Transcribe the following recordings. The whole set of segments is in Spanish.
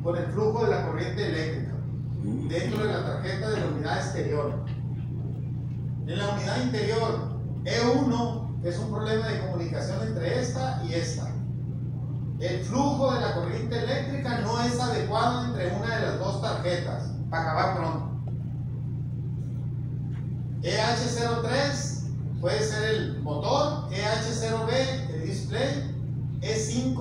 con el flujo de la corriente eléctrica dentro de la tarjeta de la unidad exterior. En la unidad interior, E1 es un problema de comunicación entre esta y esta. El flujo de la corriente eléctrica no es adecuado entre una de las dos tarjetas, para acabar pronto. EH03 puede ser el motor, EH0B el display, E5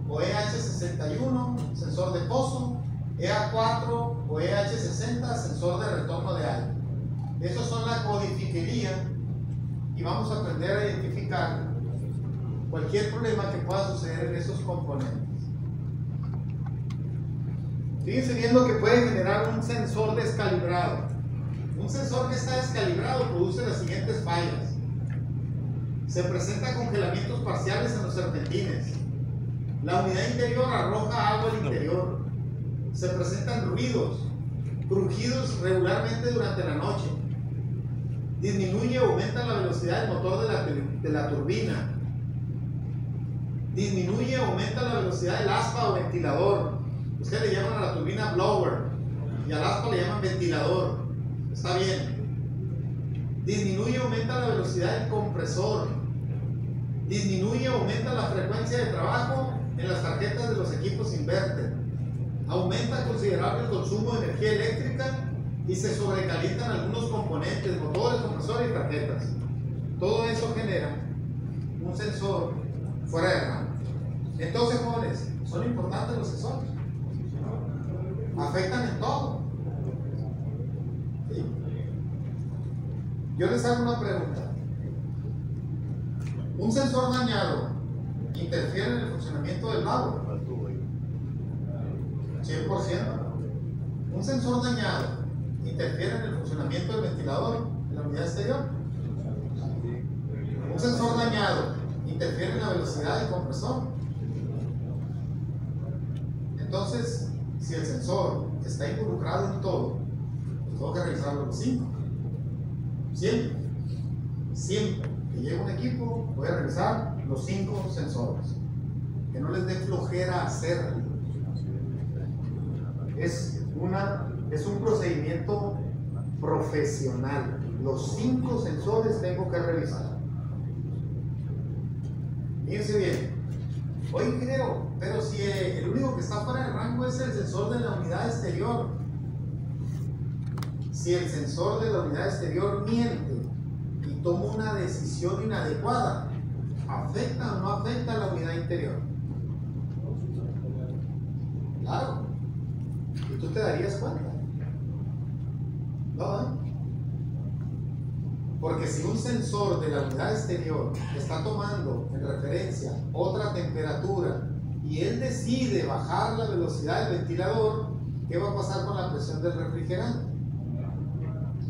o EH61 sensor de pozo, EA4 o EH60 sensor de retorno de aire. Esos son la codifiquería y vamos a aprender a identificar cualquier problema que pueda suceder en esos componentes. Fíjense viendo que puede generar un sensor descalibrado. Un sensor que está descalibrado produce las siguientes fallas. Se presenta congelamientos parciales en los serpentines. La unidad interior arroja agua al interior. Se presentan ruidos, crujidos regularmente durante la noche. Disminuye o aumenta la velocidad del motor de la turbina. Disminuye o aumenta la velocidad del aspa o ventilador. Ustedes le llaman a la turbina blower y al aspa le llaman ventilador. Está bien. Disminuye o aumenta la velocidad del compresor. Disminuye o aumenta la frecuencia de trabajo en las tarjetas de los equipos inverter. Aumenta considerable el consumo de energía eléctrica y se sobrecalientan algunos componentes, motores, compresores y tarjetas. Todo eso genera un sensor fuera de rango. Entonces, jóvenes, son importantes los sensores. Afectan en todo. ¿Sí? Yo les hago una pregunta. ¿Un sensor dañado interfiere en el funcionamiento del lago? 100%. ¿Un sensor dañado interfiere en el funcionamiento del ventilador en la unidad exterior? ¿Un sensor dañado interfiere en la velocidad del compresor? Entonces, si el sensor está involucrado en todo, pues tengo que revisarlo los 5. Siempre. Siempre que llegue un equipo, voy a revisar los 5 sensores. Que no les dé flojera hacerlo. Es un procedimiento profesional. Los 5 sensores tengo que revisar. Fíjense bien. Oye, creo, pero si el único que está fuera de rango es el sensor de la unidad exterior. Si el sensor de la unidad exterior miente y toma una decisión inadecuada, ¿afecta o no afecta a la unidad interior? Claro. Y tú te darías cuenta. ¿No? Porque si un sensor de la unidad exterior está tomando en referencia otra temperatura y él decide bajar la velocidad del ventilador, ¿qué va a pasar con la presión del refrigerante?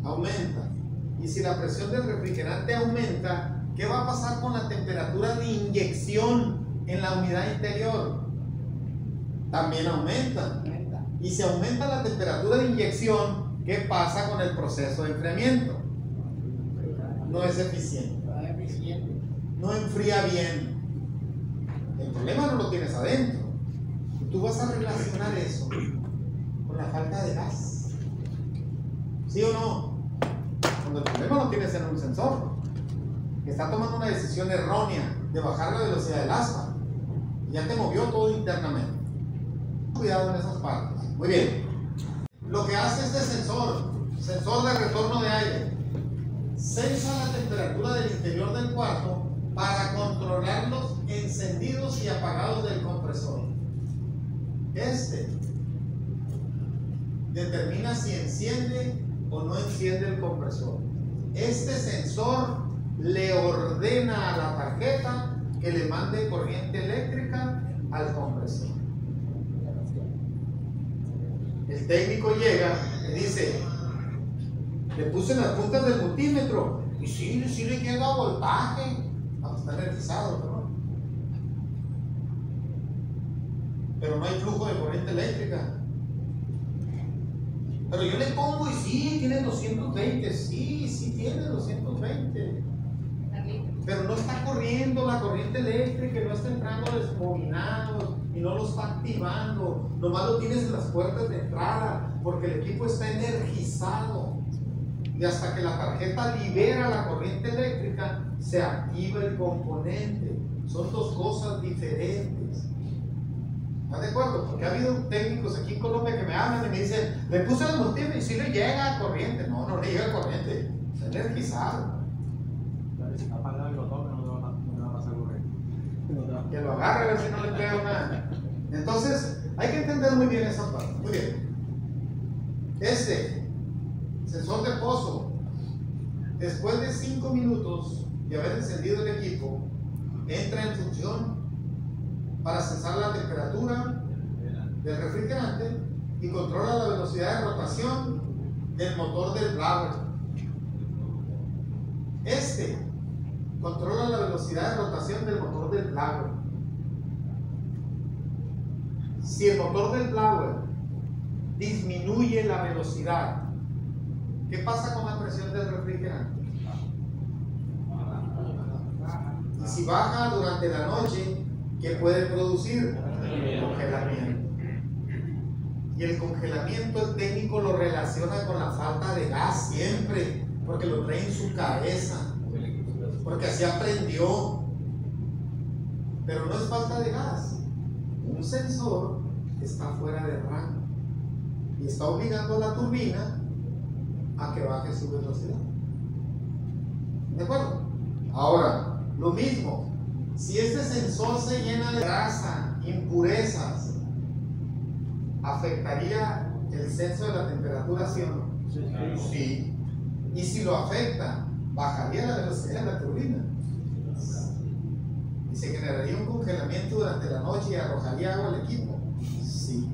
Aumenta. Y si la presión del refrigerante aumenta, ¿qué va a pasar con la temperatura de inyección en la unidad interior? También aumenta. Y si aumenta la temperatura de inyección, ¿qué pasa con el proceso de enfriamiento? No es eficiente. No enfría bien. El problema no lo tienes adentro. Tú vas a relacionar eso con la falta de gas. ¿Sí o no? Cuando el problema lo tienes en un sensor que está tomando una decisión errónea de bajar la velocidad del aspa, ya te movió todo internamente. Cuidado en esas partes. Muy bien. Lo que hace este sensor de retorno de aire, sensa la temperatura del interior del cuarto para controlar los encendidos y apagados del compresor. Este determina si enciende o no enciende el compresor. Este sensor le ordena a la tarjeta que le mande corriente eléctrica al compresor. El técnico llega y dice: le puse las puntas del multímetro y sí le llega voltaje. Está energizado, ¿no? Pero no hay flujo de corriente eléctrica. Pero yo le pongo y sí, tiene 220. Sí, tiene 220. pero no está corriendo la corriente eléctrica, no está entrando desbobinados y no lo está activando, nomás lo tienes en las puertas de entrada, porque el equipo está energizado. Y hasta que la tarjeta libera la corriente eléctrica, se activa el componente. Son dos cosas diferentes. ¿Estás de acuerdo? Porque ha habido técnicos aquí en Colombia que me hablan y me dicen, le puse el multímetro y si le llega corriente. No, no le llega corriente, está energizado. Si está apagado y lo toca, no le va a pasar corriente. Que lo agarre a ver si no le pega nada. Entonces, hay que entender muy bien esa parte. Muy bien. Este sensor de pozo, después de 5 minutos de haber encendido el equipo, entra en función para censar la temperatura del refrigerante y controla la velocidad de rotación del motor del blower. Este controla la velocidad de rotación del motor del blower. Si el motor del blower disminuye la velocidad, ¿qué pasa con la presión del refrigerante? Y si baja durante la noche, ¿qué puede producir? Congelamiento. Y el congelamiento, el técnico lo relaciona con la falta de gas siempre, porque lo trae en su cabeza, porque así aprendió. Pero no es falta de gas. Un sensor está fuera de rango y está obligando a la turbina a que baje su velocidad. ¿De acuerdo? Ahora, lo mismo, si este sensor se llena de grasa, impurezas, ¿afectaría el censo de la temperatura, sí o no? Sí. Y si lo afecta, ¿bajaría la velocidad de la turbina? ¿Y se generaría un congelamiento durante la noche y arrojaría agua al equipo? Sí.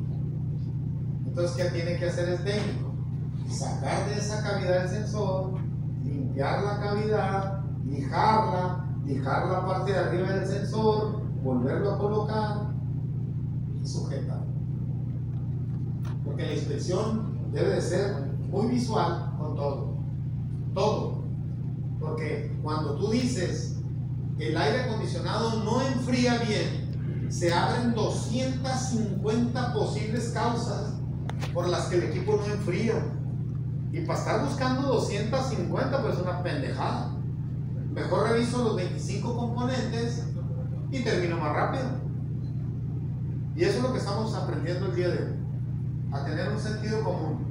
Entonces, ¿qué tiene que hacer el técnico? Sacar de esa cavidad el sensor, limpiar la cavidad, lijar la parte de arriba del sensor, volverlo a colocar y sujetar. Porque la inspección debe de ser muy visual con todo. Todo. Porque cuando tú dices que el aire acondicionado no enfría bien, se abren 250 posibles causas por las que el equipo no enfría. Y para estar buscando 250, pues es una pendejada. Mejor reviso los 25 componentes y termino más rápido. Y eso es lo que estamos aprendiendo el día de hoy. A tener un sentido común.